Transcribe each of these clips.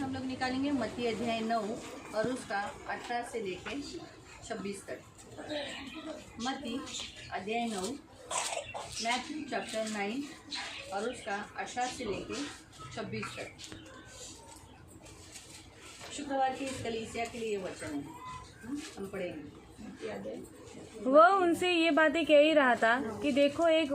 हम लोग निकालेंगे मत्ती अध्याय 9 और उसका 18 से लेके 26 तक। मत्ती अध्याय 9, मैथ्यू चैप्टर 9 और उसका 18 से लेके 26 तक। शुक्रवार की इस कलीसिया के लिए वचन है, हम पढ़ेंगे। याद है? वह उनसे ये बातें कह ही रहा था कि देखो, एक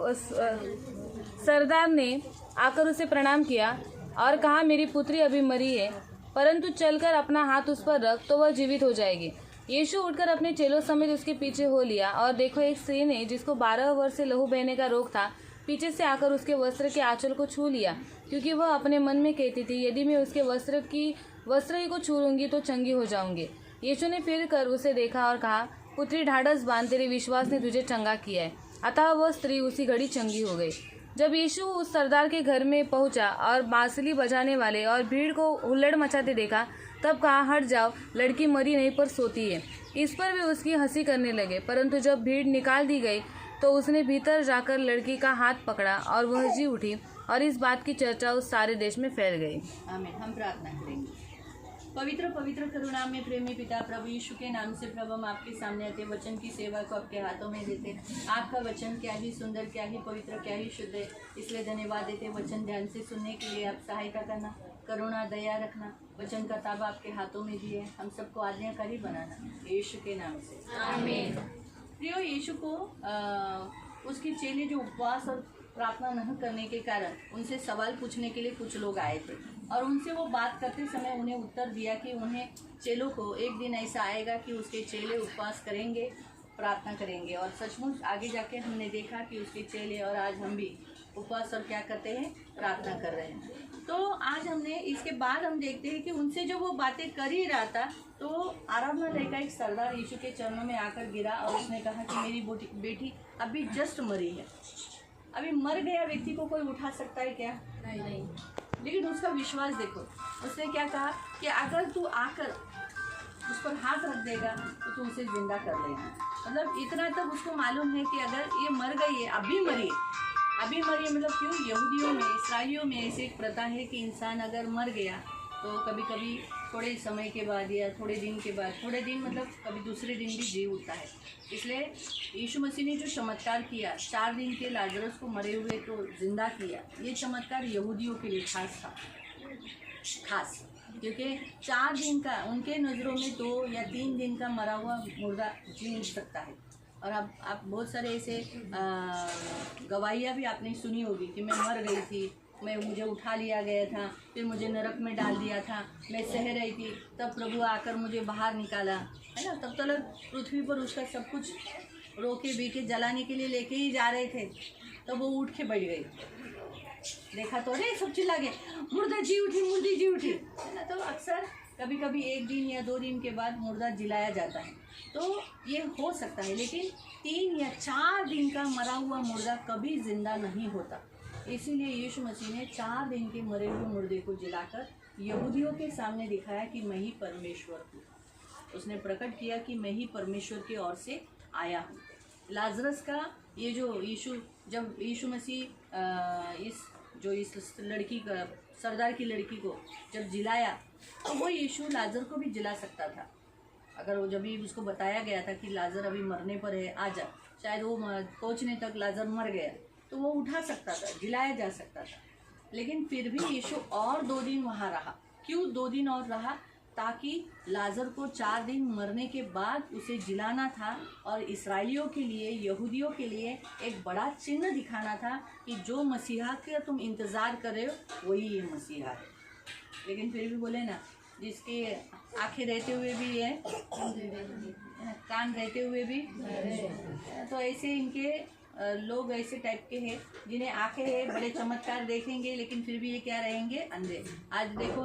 सरदार ने आकर उसे प्रणाम किया और कहा, मेरी पुत्री अभी मरी है, परंतु चलकर अपना हाथ उस पर रख तो वह जीवित हो जाएगी। यीशु उठकर अपने चेलों समेत उसके पीछे हो लिया, और देखो, एक स्त्री ने, जिसको 12 वर्ष से लहू बहने का रोग था, पीछे से आकर उसके वस्त्र के आंचल को छू लिया, क्योंकि वह अपने मन में कहती थी, यदि मैं उसके वस्त्र ही को छू लूंगी तो चंगी हो जाऊंगी। यीशु ने फिर कर उसे देखा और कहा, पुत्री, ढाढ़स बांध, तेरे विश्वास ने तुझे चंगा किया है। अतः वह स्त्री उसी घड़ी चंगी हो गई। जब यीशु उस सरदार के घर में पहुंचा और बांसुरी बजाने वाले और भीड़ को हुल्लड़ मचाते देखा, तब कहा, हट जाओ, लड़की मरी नहीं पर सोती है। इस पर वे उसकी हंसी करने लगे। परंतु जब भीड़ निकाल दी गई तो उसने भीतर जाकर लड़की का हाथ पकड़ा और वह जी उठी, और इस बात की चर्चा उस सारे देश में फैल गई। आमीन। हम प्रार्थना करेंगे। पवित्र पवित्र करुणा में प्रेमी पिता, प्रभु यीशु के नाम से प्रभु हम आपके सामने आते, वचन की सेवा को आपके हाथों में देते। आपका वचन क्या ही सुंदर, क्या ही पवित्र, क्या ही शुद्ध है, इसलिए धन्यवाद देते। वचन ध्यान से सुनने के लिए आप सहायता करना, करुणा दया रखना। वचन का ताबा आपके हाथों में दिए, हम सबको आज्ञाकारी बनाना, यीशु के नाम से आमीन। प्रियो, यीशु को उसके चेले जो उपवास और प्रार्थना नहीं करने के कारण उनसे सवाल पूछने के लिए कुछ लोग आए थे, और उनसे वो बात करते समय उन्हें उत्तर दिया कि उन्हें चेलों को एक दिन ऐसा आएगा कि उसके चेले उपवास करेंगे, प्रार्थना करेंगे। और सचमुच आगे जाके हमने देखा कि उसके चेले और आज हम भी उपवास और क्या करते हैं, प्रार्थना कर रहे हैं। तो आज हमने इसके बाद हम देखते हैं कि उनसे जो वो बातें कर ही रहा था, तो आराधनालय का एक सरदार यीशु के चरणों में आकर गिरा और उसने कहा कि मेरी बेटी अभी जस्ट मरी है। अभी मर गया व्यक्ति को कोई उठा सकता है क्या? नहीं। लेकिन उसका विश्वास देखो, उसने क्या कहा कि अगर तू आकर उस पर हाथ रख देगा तो तू उसे जिंदा कर लेगा। मतलब इतना तक उसको मालूम है कि अगर ये मर गई है, अभी मरी है, मतलब क्यों? यहूदियों में, इसराइलियों में ऐसी एक प्रथा है कि इंसान अगर मर गया तो कभी कभी थोड़े समय के बाद या थोड़े दिन के बाद, थोड़े दिन मतलब कभी दूसरे दिन भी जी उठता है। इसलिए यीशु मसीह ने जो चमत्कार किया, 4 दिन के लाजरस को मरे हुए को जिंदा किया, ये चमत्कार यहूदियों के लिए खास, क्योंकि 4 दिन का उनके नज़रों में 2 या 3 दिन का मरा हुआ मुर्दा जी उठ सकता है। और अब आप बहुत सारे ऐसे गवाहियाँ भी आपने सुनी होगी कि मैं मर गई थी, मुझे उठा लिया गया था, फिर मुझे नरक में डाल दिया था, मैं सह रही थी, तब प्रभु आकर मुझे बाहर निकाला, है ना। तब तक पृथ्वी पर उसका सब कुछ रोके बीके जलाने के लिए लेके ही जा रहे थे, तब वो उठ के बैठ गई। देखा तो नहीं, सब चिल्ला गए, मुर्दा जी उठी, मुर्दी जी उठी, है ना। तो अक्सर कभी कभी 1 दिन या 2 दिन के बाद मुर्दा जिलाया जाता है, तो ये हो सकता है। लेकिन 3 या 4 दिन का मरा हुआ मुर्दा कभी जिंदा नहीं होता। इसीलिए यीशु मसीह ने 4 दिन के मरे हुए मुर्दे को जिलाकर यहूदियों के सामने दिखाया कि मैं ही परमेश्वर हूँ। उसने प्रकट किया कि मैं ही परमेश्वर की ओर से आया हूँ। लाजरस का ये जो जब यीशु मसीह इस लड़की का, सरदार की लड़की को जब जिलाया, तो वो यीशु लाजर को भी जिला सकता था। अगर वो जब भी उसको बताया गया था कि लाजर अभी मरने पर है, आ जा, शायद वो पहुँचने तक लाजर मर गया, तो वो उठा सकता था, जिलाया जा सकता था। लेकिन फिर भी यीशु और 2 दिन वहाँ रहा। क्यों 2 दिन और रहा? ताकि लाजर को 4 दिन मरने के बाद उसे जिलाना था, और इस्राएलियों के लिए, यहूदियों के लिए एक बड़ा चिन्ह दिखाना था कि जो मसीहा का तुम इंतज़ार कर रहे हो वही ये मसीहा है। लेकिन फिर भी बोले ना, जिसके आँखें रहते हुए भी है, कान रहते हुए भी, तो ऐसे इनके लोग ऐसे टाइप के हैं जिन्हें आंखें हैं, बड़े चमत्कार देखेंगे, लेकिन फिर भी ये क्या रहेंगे? अंधे। आज देखो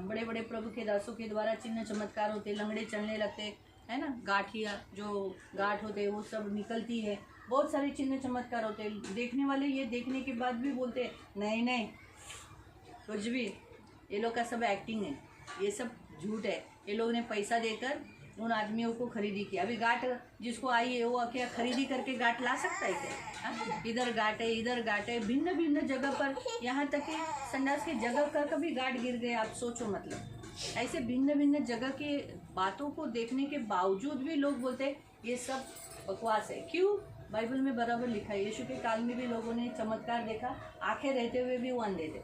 बड़े बड़े प्रभु के दासों के द्वारा चिन्ह चमत्कार होते, लंगड़े चलने लगते, है ना, गांठिया जो गांठ होते वो सब निकलती है, बहुत सारे चिन्ह चमत्कार होते। देखने वाले ये देखने के बाद भी बोलते नहीं कुछ भी, ये लोग का सब एक्टिंग है, ये सब झूठ है, ये लोग ने पैसा देकर उन आदमियों को खरीदी किया। अभी गांठ जिसको आई है वो क्या खरीदी करके गांठ ला सकता है क्या? हाँ? इधर गांठ है, भिन्न भिन्न जगह पर, यहाँ तक कि संन्यास की जगह का कभी गांठ गिर गए, आप सोचो। मतलब ऐसे भिन्न भिन्न जगह के बातों को देखने के बावजूद भी लोग बोलते हैं ये सब बकवास है। क्यों? बाइबल में बराबर लिखा है, यीशु के काल में भी लोगों ने चमत्कार देखा, आंखें रहते हुए भी वो अंधे थे,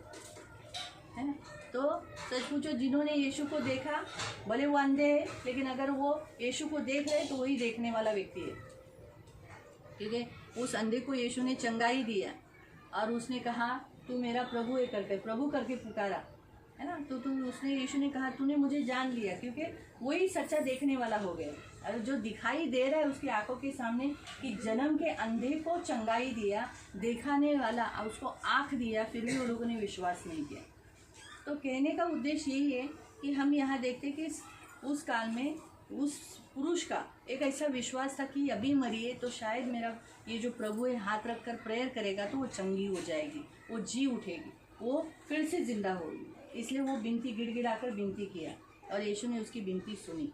है ना। तो सच पूछो, जिन्होंने यीशु को देखा, भले वो अंधे है, लेकिन अगर वो यीशु को देख रहे तो वही देखने वाला व्यक्ति है, क्योंकि उस अंधे को यीशु ने चंगाई दिया और उसने कहा तू मेरा प्रभु है करके, प्रभु करके पुकारा, है ना। तो उसने, यीशु ने कहा तूने मुझे जान लिया, क्योंकि वही सच्चा देखने वाला हो गया। और जो दिखाई दे रहा है उसकी आंखों के सामने कि जन्म के अंधे को चंगाई दिया, दिखाने वाला उसको आँख दिया, फिर भी वो लोगों ने विश्वास नहीं किया। तो कहने का उद्देश्य यही है कि हम यहाँ देखते कि उस काल में उस पुरुष का एक ऐसा विश्वास था कि अभी मरिए तो शायद मेरा ये जो प्रभु है हाथ रख कर प्रेयर करेगा तो वो चंगी हो जाएगी, वो जी उठेगी, वो फिर से जिंदा होगी। इसलिए वो बिनती गिड़गिड़ाकर बिनती किया और यीशु ने उसकी बिनती सुनी।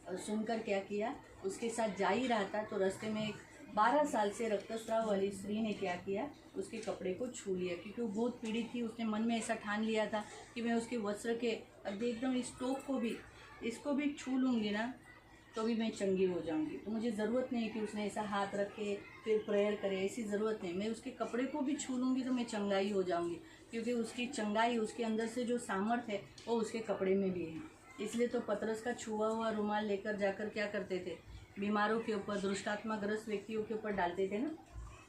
और सुनकर क्या किया, उसके साथ जा ही रहा था तो रास्ते में एक 12 साल से रक्तस्राव वाली स्त्री ने क्या किया, उसके कपड़े को छू लिया, क्योंकि वो बहुत पीड़ित थी। उसने मन में ऐसा ठान लिया था कि मैं उसके वस्त्र के एकदम इस टोक को भी, इसको भी छू लूँगी ना तो भी मैं चंगी हो जाऊंगी। तो मुझे ज़रूरत नहीं कि उसने ऐसा हाथ रखे फिर प्रेयर करे, ऐसी ज़रूरत नहीं। मैं उसके कपड़े को भी छू लूँगी तो मैं चंगाई हो जाऊंगी, क्योंकि उसकी चंगाई, उसके अंदर से जो सामर्थ है वो उसके कपड़े में भी है। इसलिए तो पतरस का छुआ हुआ रुमाल लेकर जाकर क्या करते थे, बीमारों के ऊपर, दुष्टात्माग्रस्त व्यक्तियों के ऊपर डालते थे ना।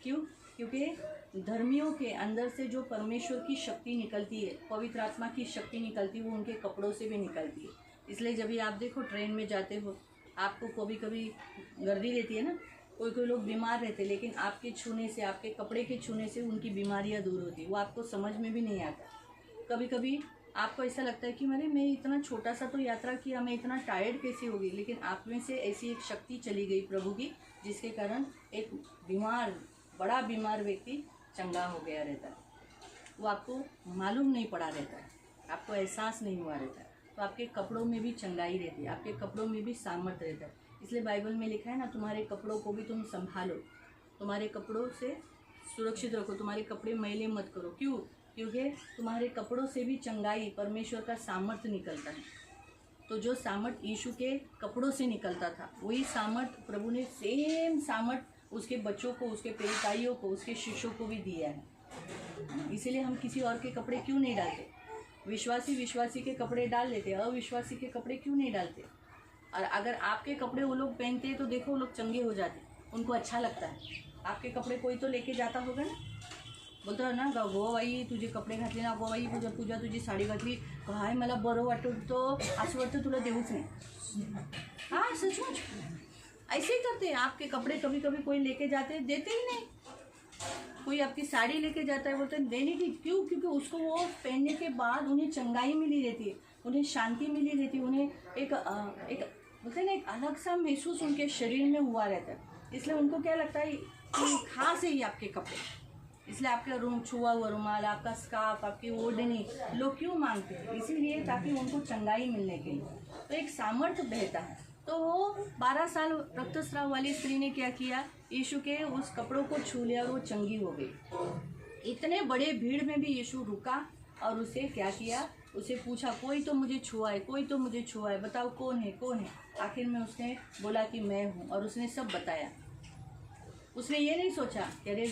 क्यों? क्योंकि धर्मियों के अंदर से जो परमेश्वर की शक्ति निकलती है, पवित्र आत्मा की शक्ति निकलती है, वो उनके कपड़ों से भी निकलती है। इसलिए जब भी आप देखो ट्रेन में जाते हो, आपको कभी कभी गर्दी रहती है ना, कोई कोई लोग बीमार रहते, लेकिन आपके छूने से, आपके कपड़े के छूने से उनकी बीमारियां दूर होती, वो आपको समझ में भी नहीं आता। कभी कभी आपको ऐसा लगता है कि मैं इतना छोटा सा तो यात्रा किया, मैं इतना टायर्ड कैसे हो गई, लेकिन आप में से ऐसी एक शक्ति चली गई प्रभु की, जिसके कारण एक बीमार, बड़ा बीमार व्यक्ति चंगा हो गया रहता है। वो आपको मालूम नहीं पड़ा रहता है, आपको एहसास नहीं हुआ रहता है। तो आपके कपड़ों में भी चंगाई रहती है, आपके कपड़ों में भी सामर्थ्य रहता है। इसलिए बाइबल में लिखा है ना, तुम्हारे कपड़ों को भी तुम संभालो, तुम्हारे कपड़ों से सुरक्षित रखो, तुम्हारे कपड़े मैले मत करो। क्यों? क्योंकि तुम्हारे कपड़ों से भी चंगाई, परमेश्वर का सामर्थ्य निकलता है। तो जो सामर्थ्य यीशु के कपड़ों से निकलता था, वही सामर्थ्य प्रभु ने, सेम सामर्थ्य उसके बच्चों को, उसके प्रेरिताइयों को, उसके शिष्यों को भी दिया है। इसीलिए हम किसी और के कपड़े क्यों नहीं डालते? विश्वासी के कपड़े डाल लेते, अविश्वासी के कपड़े क्यों नहीं डालते? और अगर आपके कपड़े वो लोग पहनते हैं तो देखो वो लोग चंगे हो जाते, उनको अच्छा लगता है। आपके कपड़े कोई तो लेके जाता होगा ना, बोलतो ना, गो बाई तुझे कपडे घातले ना, गो बाई पूजा तुझी साडी घातली, काय मला बरं वाटतो, असं वाटतं तुला देऊच नाही। हाँ सचमुच ऐसे ही करते हैं। आपके कपड़े कभी कभी कोई लेके जाते हैं, देते ही नहीं। कोई आपकी साड़ी लेके जाता है, बोलते हैं देने की, क्यों? क्योंकि उसको वो पहनने के बाद उन्हें चंगाई मिली रहती है, उन्हें शांति मिली रहती है, उन्हें एक बोलते हैं ना, एक अलग सा महसूस उनके शरीर में हुआ रहता है। इसलिए उनको क्या लगता है कि खास है ये आपके कपड़े, इसलिए आपका छुआ हुआ रुमाल, आपका स्कार्फ, आपकी ओढ़नी लोग क्यों मांगते हैं? इसीलिए ताकि उनको चंगाई मिलने के लिए, तो एक सामर्थ्य बहता है। तो वो 12 साल रक्तस्राव वाली स्त्री ने क्या किया, यीशु के उस कपड़ों को छू लिया और वो चंगी हो गई। इतने बड़े भीड़ में भी यीशु रुका और उसे क्या किया, उसे पूछा, कोई तो मुझे छुआ है, कोई तो मुझे छुआ है, बताओ कौन है, कौन है? आखिर में उसने बोला कि मैं हूँ, और उसने सब बताया। उसने ये नहीं सोचा कि अरे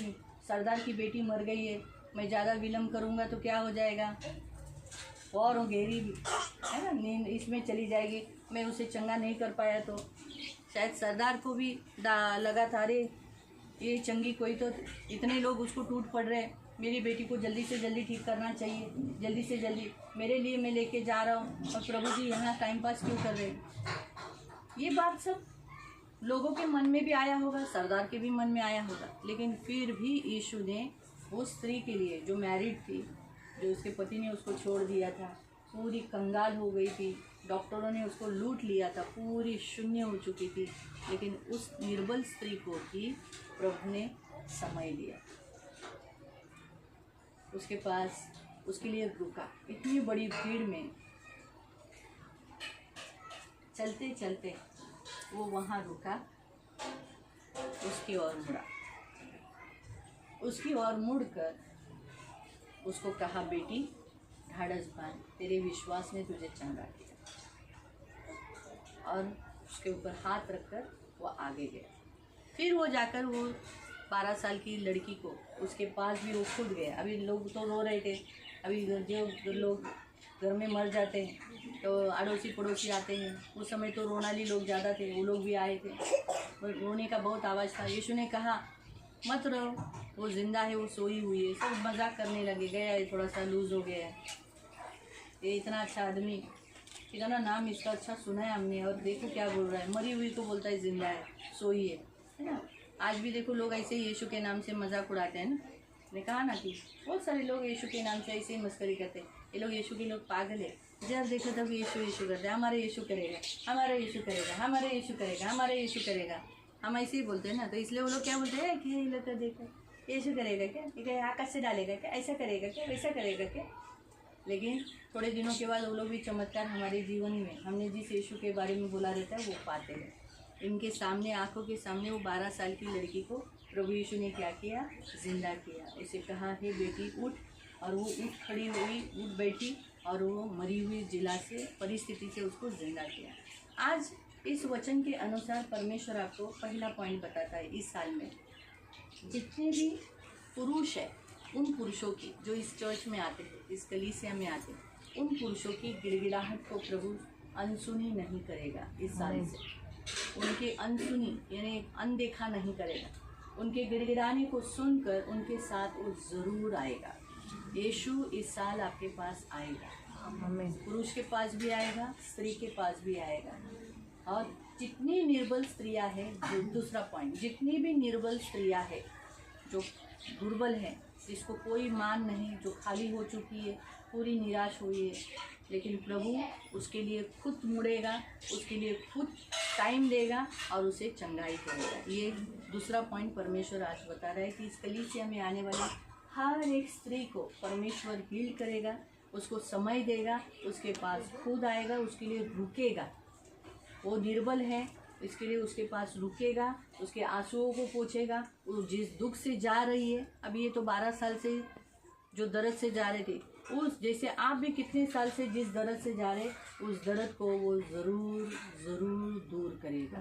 सरदार की बेटी मर गई है, मैं ज़्यादा विलम्ब करूँगा तो क्या हो जाएगा, और गहरी है ना नींद इसमें चली जाएगी, मैं उसे चंगा नहीं कर पाया तो शायद सरदार को भी लगा था, अरे ये चंगी कोई तो, इतने लोग उसको टूट पड़ रहे, मेरी बेटी को जल्दी से जल्दी ठीक करना चाहिए, जल्दी से जल्दी, मेरे लिए मैं लेके जा रहा हूँ, और प्रभु जी यहाँ टाइम पास क्यों कर रहे? ये बात सब लोगों के मन में भी आया होगा, सरदार के भी मन में आया होगा। लेकिन फिर भी यीशु ने उस स्त्री के लिए जो मैरिड थी, जो उसके पति ने उसको छोड़ दिया था, पूरी कंगाल हो गई थी, डॉक्टरों ने उसको लूट लिया था, पूरी शून्य हो चुकी थी, लेकिन उस निर्बल स्त्री को भी प्रभु ने समय दिया, उसके पास, उसके लिए रुका। इतनी बड़ी भीड़ में चलते चलते वो वहाँ रुका, उसकी ओर मुड़ा, उसकी ओर मुड़कर उसको कहा, बेटी ढाढ़स बांध, तेरे विश्वास ने तुझे चंगा किया। और उसके ऊपर हाथ रखकर वो आगे गया। फिर वो जाकर वो 12 साल की लड़की को उसके पास भी वो खुद गए। अभी लोग तो रो रहे थे, अभी जो लोग घर में मर जाते हैं तो अड़ोसी पड़ोसी आते हैं, उस समय तो रोनाली लोग ज़्यादा थे, वो लोग भी आए थे, और रोने का बहुत आवाज़ था। यीशु ने कहा मत रो, वो जिंदा है, वो सोई हुई है। सब मजाक करने लगे, गया है थोड़ा सा लूज हो गया है, ये इतना अच्छा आदमी, इतना नाम इसका अच्छा सुना है हमने, और देखो क्या बोल रहा है, मरी हुई को बोलता है जिंदा है, सोई है ना। आज भी देखो लोग ऐसे ही यीशु के नाम से मजाक उड़ाते हैं ना। मैंने कहा ना कि बहुत सारे लोग यीशु के नाम से ऐसे ही मस्करी करते हैं। ये लोग यीशु के लोग पागल है, जब देखो तब यीशु यीशु करते हैं, हमारे यीशु करेगा, हमारे यीशु करेगा, हमारे यीशु करेगा, हमारे यीशु करेगा। हम ऐसे ही बोलते हैं ना, तो इसलिए वो लोग क्या बोलते हैं कि ये लोग तो देखो यीशु करेगा क्या, ये आकाश से डालेगा क्या, ऐसा करेगा क्या, वैसा करेगा क्या। लेकिन थोड़े दिनों के बाद वो लोग भी चमत्कार हमारे जीवन में हमने जिस यीशु के बारे में बोला रहता है वो पाते हैं। इनके सामने, आंखों के सामने वो 12 साल की लड़की को प्रभु यीशु ने क्या किया, जिंदा किया। उसे कहा, हे बेटी उठ, और वो उठ खड़ी हुई, उठ बैठी, और वो मरी हुई जिला से, परिस्थिति से उसको जिंदा किया। आज इस वचन के अनुसार परमेश्वर आपको पहला पॉइंट बताता है, इस साल में जितने भी पुरुष है, उन पुरुषों की जो इस चर्च में आते हैं, इस कलीसिया में आते हैं, उन पुरुषों की गिड़गिड़ाहट को प्रभु अनसुनी नहीं करेगा इस साल से। उनके अनसुनी यानी अनदेखा नहीं करेगा। उनके गिड़गिड़ाने को सुनकर उनके साथ वो ज़रूर आएगा। यीशु इस साल आपके पास आएगा, पुरुष के पास भी आएगा, स्त्री के पास भी आएगा। और जितनी निर्बल स्त्रियां हैं, जो दूसरा पॉइंट, जितनी भी निर्बल स्त्रियां हैं, जो दुर्बल है, जिसको कोई मान नहीं, जो खाली हो चुकी है, पूरी निराश हुई है, लेकिन प्रभु उसके लिए खुद मुड़ेगा, उसके लिए खुद टाइम देगा और उसे चंगाई करेगा। ये दूसरा पॉइंट परमेश्वर आज बता रहा है कि इस कलीसिया में आने वाली हर एक स्त्री को परमेश्वर हील करेगा, उसको समय देगा, उसके पास खुद आएगा, उसके लिए रुकेगा। वो निर्बल है, इसके लिए उसके पास रुकेगा, उसके आंसुओं को पोंछेगा। वो जिस दुख से जा रही है, अभी ये तो 12 साल से जो दर्द से जा रहे थे, उस जैसे आप भी कितने साल से जिस दर्द से जा रहे, उस दर्द को वो ज़रूर ज़रूर दूर करेगा।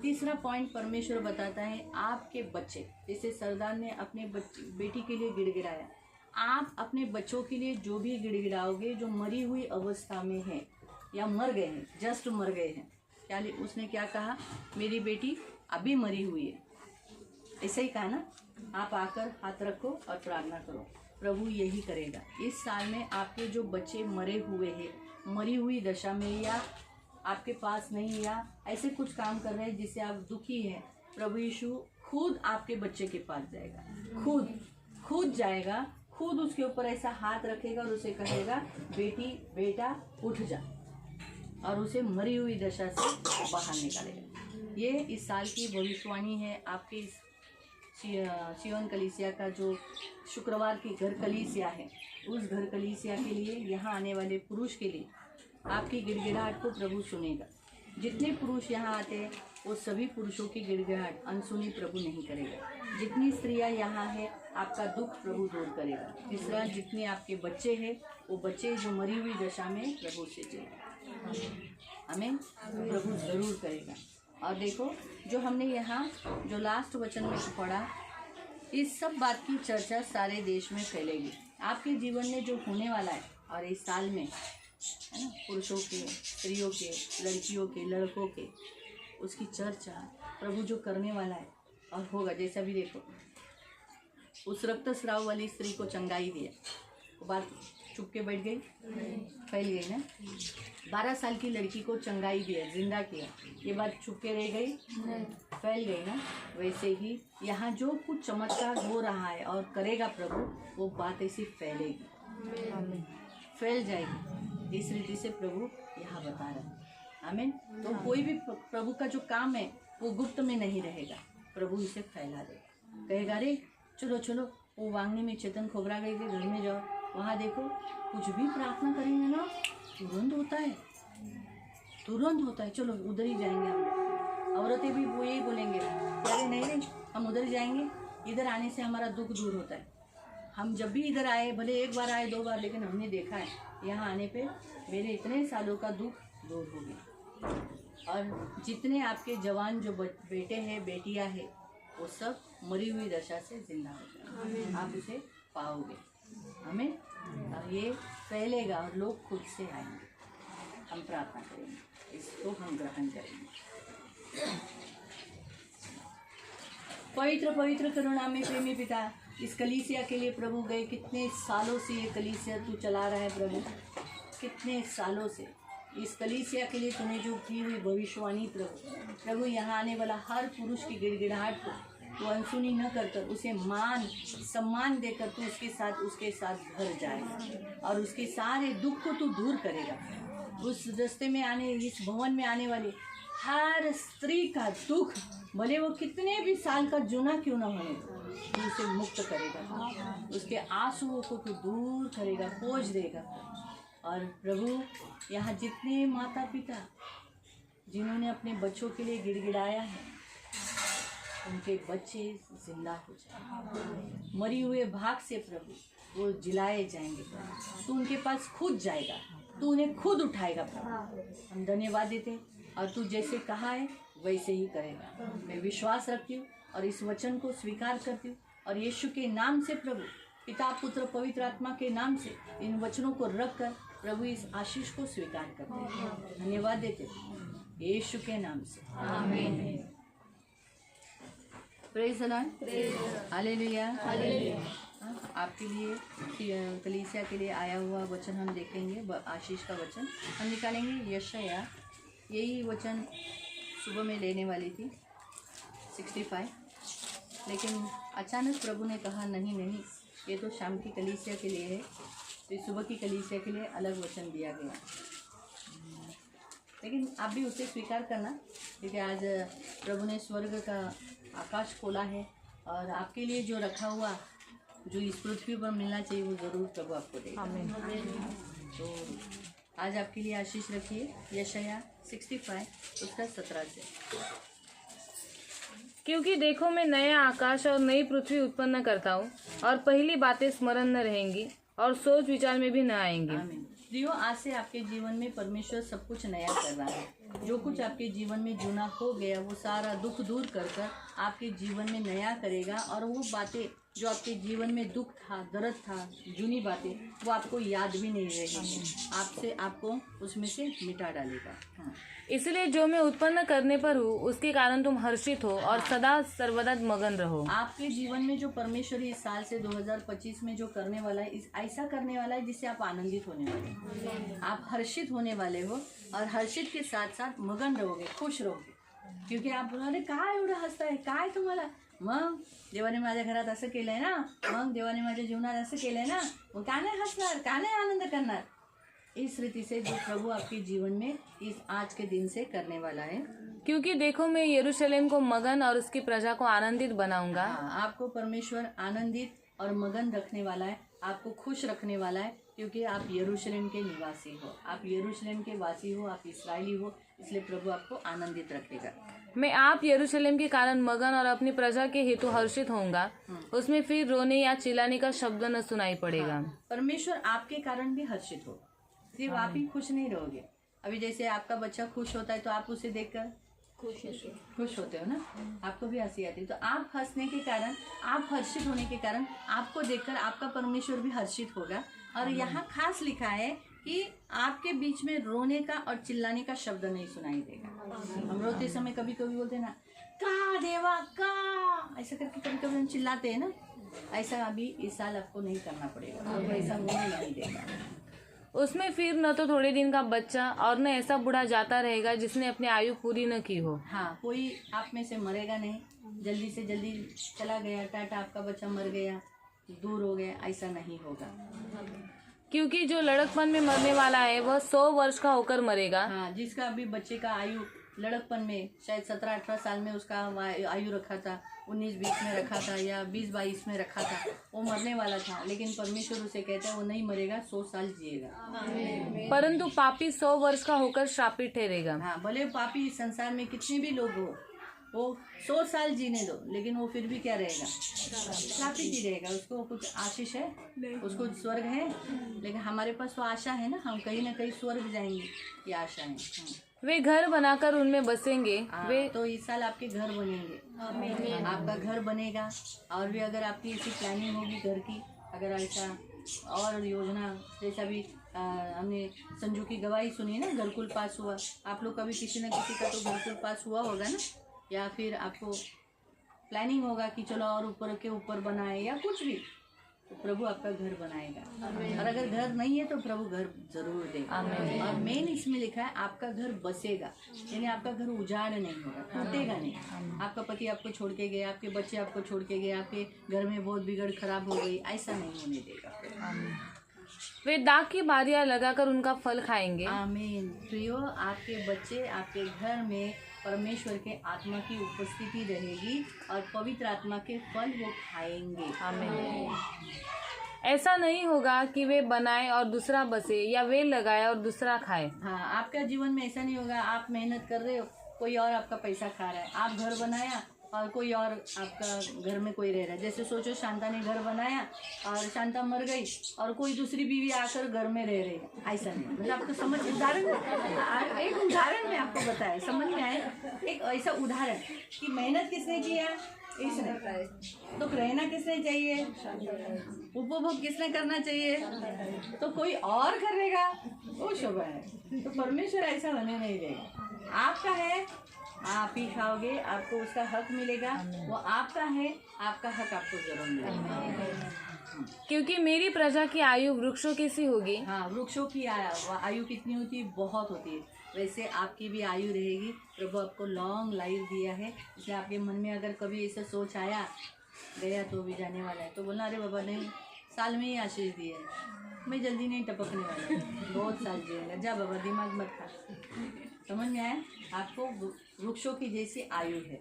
तीसरा पॉइंट परमेश्वर बताता है, आपके बच्चे, जैसे सरदार ने अपने बेटी के लिए गिड़गिड़ाया, आप अपने बच्चों के लिए जो भी गिड़गिड़ाओगे, जो मरी हुई अवस्था में है या मर गए हैं, जस्ट मर गए हैं, क्या उसने क्या कहा, मेरी बेटी अभी मरी हुई है, ऐसे ही कहा ना। आप आकर हाथ रखो और प्रार्थना करो, प्रभु यही करेगा। इस साल में आपके जो बच्चे मरे हुए हैं, मरी हुई दशा में, या आपके पास नहीं, या ऐसे कुछ काम कर रहे हैं जिससे आप दुखी हैं, प्रभु यीशु खुद आपके बच्चे के पास जाएगा, खुद जाएगा, खुद उसके ऊपर ऐसा हाथ रखेगा और उसे कहेगा, बेटी बेटा उठ जा, और उसे मरी हुई दशा से बाहर निकालेगा। ये इस साल की भविष्यवाणी है आपके इस सियोन कलीसिया का, जो शुक्रवार की घर कलीसिया है, उस घर कलीसिया के लिए, यहाँ आने वाले पुरुष के लिए आपकी गिड़गिड़ाहट को प्रभु सुनेगा। जितने पुरुष यहाँ आते हैं, वो सभी पुरुषों की गिड़गिड़ाहट अनसुनी प्रभु नहीं करेगा। जितनी स्त्रियाँ यहाँ हैं, आपका दुख प्रभु दूर करेगा। तीसरा, जितने आपके बच्चे हैं, वो बच्चे जो मरी हुई दशा में प्रभु से चलेगा, हमें प्रभु ज़रूर करेगा। और देखो, जो हमने यहाँ जो लास्ट वचन में पढ़ा, इस सब बात की चर्चा सारे देश में फैलेगी। आपके जीवन में जो होने वाला है, और इस साल में, है ना, पुरुषों के, स्त्रियों के, लड़कियों के, लड़कों के, उसकी चर्चा प्रभु जो करने वाला है और होगा। जैसा भी देखो, उस रक्तस्राव वाली स्त्री को चंगाई दिया, वो बात चुप के बैठ गई, फैल गई ना। 12 साल की लड़की को चंगाई दिया, जिंदा किया, ये बात चुप के रह गई, फैल गई ना। वैसे ही यहाँ जो कुछ चमत्कार हो रहा है और करेगा प्रभु, वो बात ऐसी फैलेगी, फैल जाएगी। इस रीति से प्रभु यहाँ बता रहा है, आमीन। तो कोई भी प्रभु का जो काम है वो गुप्त में नहीं रहेगा, प्रभु इसे फैला देगा। कहेगा, अरे चलो चलो, वो वांगनी में चेतन खोबरा गई के घर में जाओ, वहाँ देखो, कुछ भी प्रार्थना करेंगे ना, तुरंत होता है, तुरंत होता है, चलो उधर ही जाएंगे हम। औरतें भी वो यही बोलेंगे, अरे नहीं नहीं हम उधर जाएंगे, इधर आने से हमारा दुख दूर होता है। हम जब भी इधर आए, भले एक बार आए 2 बार, लेकिन हमने देखा है यहाँ आने पे मेरे इतने सालों का दुख दूर हो गया। और जितने आपके जवान जो बेटे हैं बेटियां हैं वो सब मरी हुई दशा से जिंदा हो जाए, आप उसे पाओगे। हमें और ये फैलेगा और लोग खुद से आएंगे। हम प्रार्थना करेंगे, इसको हम ग्रहण करेंगे। पवित्र पवित्र करुणा में प्रेमी पिता, इस कलीसिया के लिए प्रभु गए कितने सालों से ये कलीसिया तू चला रहा है प्रभु, कितने सालों से इस कलीसिया के लिए तूने जो की हुई भविष्यवाणी प्रभु यहाँ आने वाला हर पुरुष की गिड़गिड़ाहट को तू अनसुनी न कर उसे मान सम्मान देकर तू उसके साथ भर जाएगा और उसके सारे दुख को तू दूर करेगा। उस रास्ते में आने, इस भवन में आने वाली हर स्त्री का दुख, भले वो कितने भी साल का जुना क्यों ना होने, तू उसे मुक्त करेगा, उसके आंसुओं को तू दूर करेगा, पोंछ देगा। और प्रभु यहाँ जितने माता पिता जिन्होंने अपने बच्चों के लिए गिड़गिड़ाया है, उनके बच्चे जिंदा हो जाए, मरी हुए भाग से प्रभु वो जिलाए जाएंगे। तू उनके पास खुद जाएगा, तू उन्हें खुद उठाएगा प्रभु। हम धन्यवाद देते और तू जैसे कहा है वैसे ही करेगा। मैं विश्वास रखती हूँ और इस वचन को स्वीकार करती हूँ और यीशु के नाम से प्रभु, पिता पुत्र पवित्र आत्मा के नाम से इन वचनों को रख कर प्रभु इस आशीष को स्वीकार करते हैं। धन्यवाद देते यीशु के नाम से, आमीन। Praise the Lord, hallelujah. आपके लिए कलीसिया के लिए आया हुआ वचन हम देखेंगे, आशीष का वचन हम निकालेंगे। यशाया, यही वचन सुबह में लेने वाली थी 65, लेकिन अचानक प्रभु ने कहा नहीं नहीं, ये तो शाम की कलीसिया के लिए है, तो सुबह की कलीसिया के लिए अलग वचन दिया गया। लेकिन आप भी उसे स्वीकार करना, क्योंकि आज प्रभु ने स्वर्ग का आकाश खोला है और आपके लिए जो रखा हुआ, जो इस पृथ्वी पर मिलना चाहिए, वो ज़रूर प्रभु आपको देगा। तो आज आपके लिए आशीष रखिए यशाया 65 उसका 17 से। क्योंकि देखो मैं नया आकाश और नई पृथ्वी उत्पन्न करता हूँ और पहली बातें स्मरण न रहेंगी और सोच विचार में भी न आएंगी। आमीन। प्रियो, आज से आपके जीवन में परमेश्वर सब कुछ नया कर रहा है। जो कुछ आपके जीवन में जुना हो गया वो सारा दुख दूर कर आपके जीवन में नया करेगा, और वो बातें जो आपके जीवन में दुख था, दर्द था, जुनी बातें, वो आपको याद भी नहीं रहेगी, आपको उसमें से मिटा डालेगा। हाँ। इसलिए जो मैं उत्पन्न करने पर हूँ उसके कारण तुम हर्षित हो और सदा सर्वदा मगन रहो। आपके जीवन में जो परमेश्वर इस साल से 2025 में जो करने वाला है, ऐसा करने वाला है जिससे आप आनंदित होने वाले हैं। आप हर्षित होने वाले हो और हर्षित के साथ साथ मगन रहोगे, खुश रहोगे, क्योंकि आप बोला काय एवढं हसताय, काय तुम्हाला, मग देवाने माझ्या घरात असं केलंय ना, मग देवाने माझ्या जीवनात असं केलंय ना, मग का नाही हसणार, का नाही आनंद करणार। इस रीति से जो प्रभु आपके जीवन में इस आज के दिन से करने वाला है। क्योंकि देखो मैं यरूशलेम को मगन और उसकी प्रजा को आनंदित बनाऊंगा। हाँ, आपको परमेश्वर आनंदित और मगन रखने वाला है, आपको खुश रखने वाला है, क्योंकि आप यरूशलेम के निवासी हो, आप यरूशलेम के वासी हो, आप इस्राएली हो, इसलिए प्रभु आपको आनंदित रखेगा। मैं आप यरूशलेम के कारण मगन और अपनी प्रजा के हेतु हर्षित होऊंगा, उसमें फिर रोने या चिल्लाने का शब्द न सुनाई पड़ेगा। हाँ, परमेश्वर आपके कारण भी हर्षित हो, सिर्फ आप ही खुश नहीं रहोगे। अभी जैसे आपका बच्चा खुश होता है तो आप उसे देखकर खुश होते हो ना, आपको भी हंसी आती है, तो आप हंसने के कारण, आप हर्षित होने के कारण आपको देखकर आपका परमेश्वर भी हर्षित होगा। और यहाँ खास लिखा है कि आपके बीच में रोने का और चिल्लाने का शब्द नहीं सुनाई देगा। हम रोते समय कभी कभी बोलते हैं ना, का देवा का, ऐसा करके कभी कभी हम चिल्लाते हैं ना, ऐसा अभी इस साल आपको नहीं करना पड़ेगा, आपको ऐसा होने नहीं देगा। उसमें फिर न तो थोड़े दिन का बच्चा और न ऐसा बूढ़ा जाता रहेगा जिसने अपनी आयु पूरी न की हो। हाँ, कोई आप में से मरेगा नहीं, जल्दी से जल्दी चला गया, टाटा, आपका बच्चा मर गया, दूर हो गया, ऐसा नहीं होगा। क्योंकि जो लड़कपन में मरने वाला है वह 100 वर्ष का होकर मरेगा। हाँ, जिसका अभी बच्चे का आयु लड़कपन में शायद 17-18 साल में उसका आयु रखा था, 19-20 में रखा था या 20-22 में रखा था, वो मरने वाला था, लेकिन परमेश्वर उसे कहता है वो नहीं मरेगा, 100 साल जिएगा। परंतु पापी 100 वर्ष का होकर श्रापित ठहरेगा। हाँ, भले पापी इस संसार में कितने भी लोग हो, वो 100 साल जीने दो, लेकिन वो फिर भी क्या रहेगा, श्रापित ही रहेगा। उसको कुछ आशीष है, उसको स्वर्ग है, लेकिन हमारे पास तो आशा है ना, हम कहीं ना कहीं स्वर्ग जाएंगे, ये आशा है। वे घर बनाकर उनमें बसेंगे। वे तो इस साल आपके घर बनेंगे, आपका घर बनेगा। और भी अगर आपकी ऐसी प्लानिंग होगी घर की, अगर ऐसा और योजना, जैसा भी हमने संजू की गवाही सुनी है ना, घरकुल पास हुआ, आप लोग कभी किसी न किसी का तो घरकुल पास हुआ होगा ना, या फिर आपको प्लानिंग होगा कि चलो और ऊपर के ऊपर बनाए या कुछ भी, तो प्रभु आपका घर बनाएगा। और अगर घर नहीं है तो प्रभु घर जरूर देगा। और मेन इसमें लिखा है आपका घर बसेगा, यानी आपका घर उजाड़ नहीं होगा, टूटेगा नहीं। आपका पति आपको छोड़ के गया, आपके बच्चे आपको छोड़ के गए, आपके घर में बहुत बिगड़ खराब हो गई, ऐसा नहीं होने देगा। वे दाग की बारियां लगाकर उनका फल खाएंगे। आमीन। प्रियो, आपके बच्चे आपके घर में परमेश्वर के आत्मा की उपस्थिति रहेगी और पवित्र आत्मा के फल वो खाएंगे। आमीन। ऐसा नहीं होगा कि वे बनाए और दूसरा बसे, या वे लगाए और दूसरा खाए। हाँ, आपका जीवन में ऐसा नहीं होगा, आप मेहनत कर रहे हो, कोई और आपका पैसा खा रहा है। आप घर बनाया और कोई और आपका घर में कोई रह रहा है। जैसे सोचो, शांता ने घर बनाया और शांता मर गई और कोई दूसरी बीवी आकर घर में रह रही है, ऐसा नहीं। मतलब आपको समझ, उदाहरण, एक उदाहरण में आपको बताया, समझ में आए, एक ऐसा उदाहरण कि मेहनत किसने किया, इसने, तो रहना किसने चाहिए, उपभोग किसने करना चाहिए, तो कोई और करेगा, वो शुभ है। तो परमेश्वर ऐसा होने नहीं देगा। आपका है, आप ही खाओगे, आपको उसका हक मिलेगा, वो आपका है, आपका हक आपको जरूर मिलेगा। क्योंकि मेरी प्रजा की आयु वृक्षों की सी होगी। हाँ, वृक्षों की आयु कितनी होती है, बहुत होती है। वैसे आपकी भी आयु रहेगी। प्रभु आपको लॉन्ग लाइफ दिया है, इसलिए आपके मन में अगर कभी ऐसा सोच आया, गया तो भी जाने वाला है, तो बोलना अरे बाबा नहीं, साल में ही आशीष दिया है, मैं जल्दी नहीं टपकने वाला, बहुत साल जिएगा, जा बाबा दिमाग मत खा। समझ में आया? आपको वृक्षों की जैसी आयु है।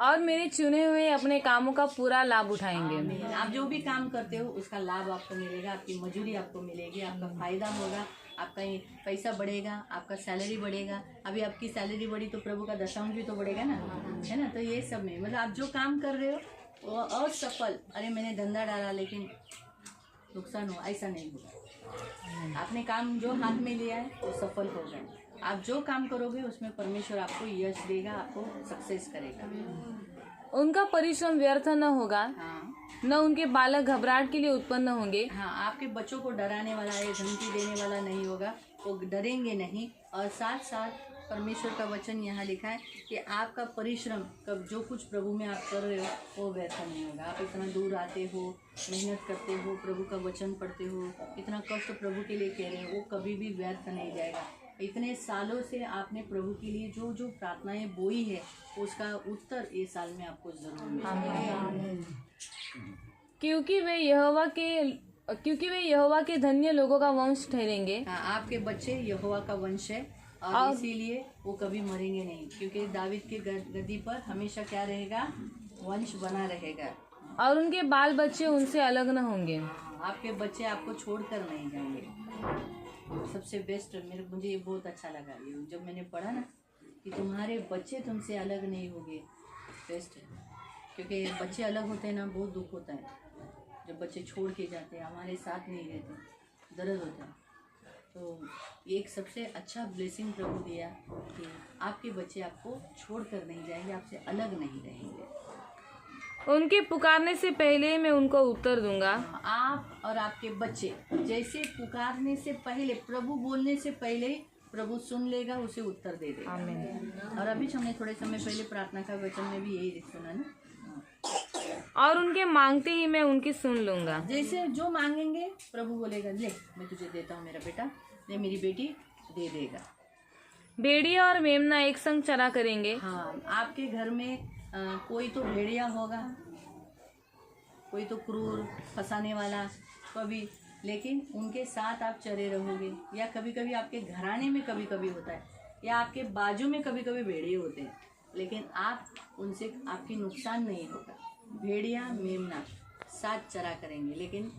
और मेरे चुने हुए अपने कामों का पूरा लाभ उठाएंगे। आप जो भी काम करते हो उसका लाभ आपको मिलेगा, आपकी मजूरी आपको मिलेगी, आपका फायदा होगा, आपका ये पैसा बढ़ेगा, आपका सैलरी बढ़ेगा। अभी आपकी सैलरी बढ़ी तो प्रभु का दशांश भी तो बढ़ेगा ना, है ना। तो ये सब में मतलब आप जो काम कर रहे हो वो असफल, अरे मैंने धंधा डाला लेकिन नुकसान हुआ, ऐसा नहीं होगा। आपने काम जो हाथ में लिया है वो सफल होगा। आप जो काम करोगे उसमें परमेश्वर आपको यश देगा, आपको सक्सेस करेगा। उनका परिश्रम व्यर्थ न होगा। हाँ, न उनके बालक घबराहट के लिए उत्पन्न होंगे। हाँ, आपके बच्चों को डराने वाला है, धमकी देने वाला नहीं होगा, वो डरेंगे नहीं। और साथ साथ परमेश्वर का वचन यहाँ लिखा है कि आपका परिश्रम, कब जो कुछ प्रभु में आप कर रहे हो वो व्यर्थ नहीं होगा। आप इतना दूर आते हो, मेहनत करते हो, प्रभु का वचन पढ़ते हो, इतना कष्ट प्रभु के लिए कह रहे हो, वो कभी भी व्यर्थ नहीं जाएगा। इतने सालों से आपने प्रभु के लिए जो जो प्रार्थनाएं बोई है उसका उत्तर ये साल में आपको जरूर मिलेगा। क्योंकि वे यहोवा के धन्य लोगों का वंश ठहरेंगे। हाँ, आपके बच्चे यहोवा का वंश है और इसीलिए वो कभी मरेंगे नहीं, क्योंकि दावीद के गद्दी पर हमेशा क्या रहेगा, वंश बना रहेगा। और उनके बाल बच्चे उनसे अलग न होंगे। आपके बच्चे आपको छोड़कर नहीं जाएंगे। सबसे बेस्ट मुझे ये बहुत अच्छा लगा, ये जब मैंने पढ़ा ना कि तुम्हारे बच्चे तुमसे अलग नहीं होंगे, बेस्ट है। क्योंकि बच्चे अलग होते हैं ना, बहुत दुख होता है जब बच्चे छोड़ के जाते हैं, हमारे साथ नहीं रहते, दर्द होता है। तो एक सबसे अच्छा ब्लेसिंग प्रभु दिया कि आपके बच्चे आपको छोड़कर नहीं जाएंगे, आपसे अलग नहीं रहेंगे। उनके पुकारने से पहले मैं उनको उत्तर दूंगा। आप और आपके बच्चे जैसे पुकारने से पहले, प्रभु बोलने से पहले प्रभु सुन लेगा, उसे उत्तर दे देगा। आमीन। और अभी हमने थोड़े समय पहले प्रार्थना का वचन में भी यही सुना ना, और उनके मांगते ही मैं उनकी सुन लूंगा। जैसे जो मांगेंगे प्रभु बोलेगा, ले मैं तुझे देता हूँ मेरा बेटा, ले मेरी बेटी, दे देगा। भेड़िया और मेमना एक संग चरा करेंगे। हाँ, आपके घर में कोई तो भेड़िया होगा, कोई तो क्रूर फंसाने वाला कभी, लेकिन उनके साथ आप चरे रहोगे। या कभी कभी आपके घराने में कभी कभी होता है, या आपके बाजू में कभी कभी भेड़िए होते हैं, लेकिन आप उनसे आपकी नुकसान नहीं होगा। भेड़िया मेमना साथ चरा करेंगे, लेकिन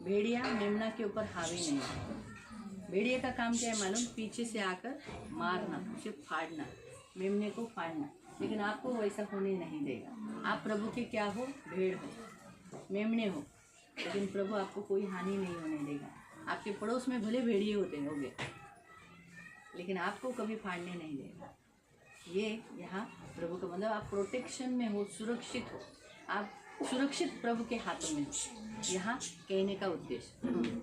भेड़िया मेमना के ऊपर हावी नहीं होगा। भेड़िए का काम क्या है मालूम? पीछे से आकर मारना, उसे फाड़ना, मेमने को फाड़ना। लेकिन आपको वैसा होने नहीं देगा। आप प्रभु के क्या हो? भेड़ हो, मेमने हो, लेकिन प्रभु आपको कोई हानि नहीं होने देगा। आपके पड़ोस में भले भेड़िए होंगे, लेकिन आपको कभी फाड़ने नहीं देगा। ये यहाँ प्रभु का मतलब आप प्रोटेक्शन में हो, सुरक्षित हो, आप सुरक्षित प्रभु के हाथों में हो, यहाँ कहने का उद्देश्य।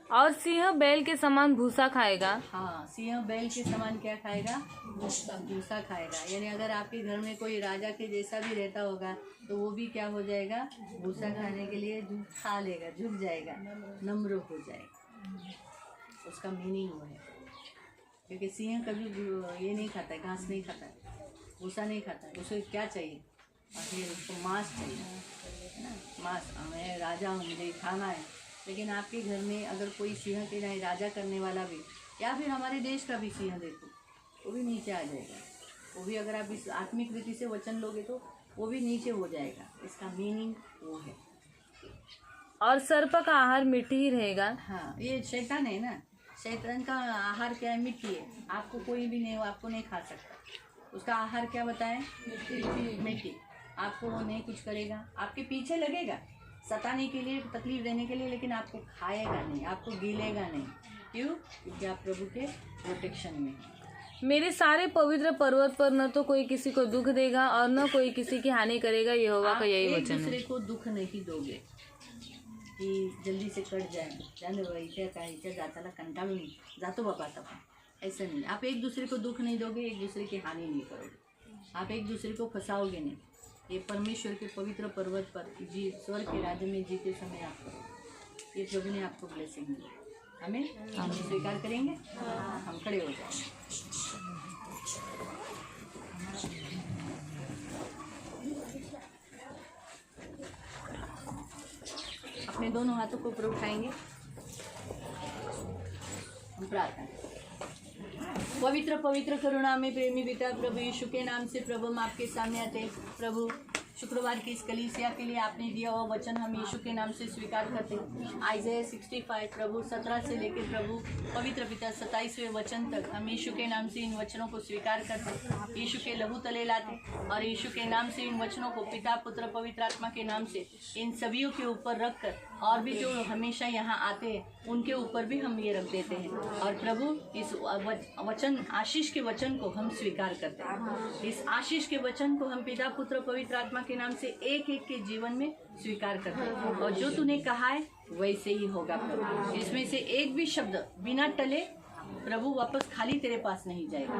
और सिंह बैल के समान भूसा खाएगा। हाँ, सिंह बैल के समान क्या खाएगा? भूसा खाएगा। यानी अगर आपके घर में कोई राजा के जैसा भी रहता होगा तो वो भी क्या हो जाएगा? भूसा खाने के लिए खा लेगा, झुक जाएगा, नम्र हो जाएगा। उसका मीनिंग वो है, क्योंकि सिंह कभी ये नहीं खाता है, घास नहीं खाता है, भूसा नहीं खाता है। उसे क्या चाहिए? आखिर उसको मांस चाहिए, है ना? मांस, मैं राजा हूँ, मुझे खाना है। लेकिन आपके घर में अगर कोई सिंह के नहीं, राजा करने वाला भी, या फिर हमारे देश का भी सिंह देखो, वो भी नीचे आ जाएगा। वो भी अगर आप इस आत्मिक रीति से वचन लोगे तो वो भी नीचे हो जाएगा। इसका मीनिंग वो है। और सर्प का आहार मिट्टी ही रहेगा। हाँ, ये शैतान है ना, शैतान का आहार क्या है? मिट्टी है। आपको कोई भी नहीं, आपको नहीं खा सकता। उसका आहार क्या बताएं? मिट्टी। आपको वो नहीं कुछ करेगा, आपके पीछे लगेगा सताने के लिए, तकलीफ देने के लिए, लेकिन आपको खाएगा नहीं, आपको गिलेगा नहीं। क्यों? क्योंकि आप प्रभु के प्रोटेक्शन में। मेरे सारे पवित्र पर्वत पर न तो कोई किसी को दुख देगा और न कोई किसी की हानि करेगा। यहोवा का यही एक वचन है। दूसरे को दुख नहीं दोगे की जल्दी से कट जाए, जाने बाबा इथे काय इथे जाताला कंटाळून जातो बाबा आता पण, ऐसा नहीं। आप एक दूसरे को दुख नहीं दोगे, एक दूसरे की हानि नहीं करोगे, आप एक दूसरे को फंसाओगे नहीं। ये परमेश्वर के पवित्र पर्वत पर जी स्वर्ग के राज्य में जीते समय आप करोगे। ये प्रभु ने आपको ब्लेसिंग दी। हमें हम स्वीकार करेंगे। हम खड़े हो जाएंगे। अपने दोनों हाथों को ऊपर उठाएंगे। हम प्रार्थना करें। पवित्र पवित्र करुणा में प्रेमी पिता प्रभु यीशु के नाम से प्रभु हम आपके सामने आते हैं। प्रभु शुक्रवार की इस कलीसिया के लिए आपने दिया हुआ वचन हम यीशु के नाम से स्वीकार करते हैं। आइज़ाया 65 प्रभु 17 से लेकर प्रभु पवित्र पिता 27वें वचन तक हम यीशु के नाम से इन वचनों को स्वीकार करते हैं, यीशु के लहू तले लाते और यीशु के नाम से इन वचनों को पिता पुत्र पवित्र आत्मा के नाम से इन सभी के ऊपर रख कर और भी जो हमेशा यहाँ आते हैं उनके ऊपर भी हम ये रख देते हैं। और प्रभु इस वचन आशीष के वचन को हम स्वीकार करते हैं। इस आशीष के वचन को हम पिता पुत्र पवित्र आत्मा के नाम से एक एक के जीवन में स्वीकार करते हैं। और जो तूने कहा है वैसे ही होगा प्रभु। इसमें से एक भी शब्द बिना टले प्रभु वापस खाली तेरे पास नहीं जाएगा।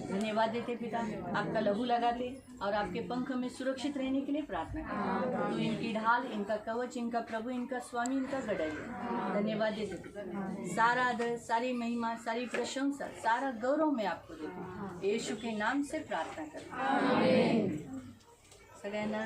धन्यवाद देते पिता, आपका लहू लगाते और आपके पंख में सुरक्षित रहने के लिए प्रार्थना करते। तो इनकी ढाल, इनका कवच, इनका प्रभु, इनका स्वामी, इनका गढ़। धन्यवाद देते पिता। सारा आदर, सारी महिमा, सारी प्रशंसा, सारा गौरव मैं आपको देती यीशु के नाम से प्रार्थना करते। सगळ्यांना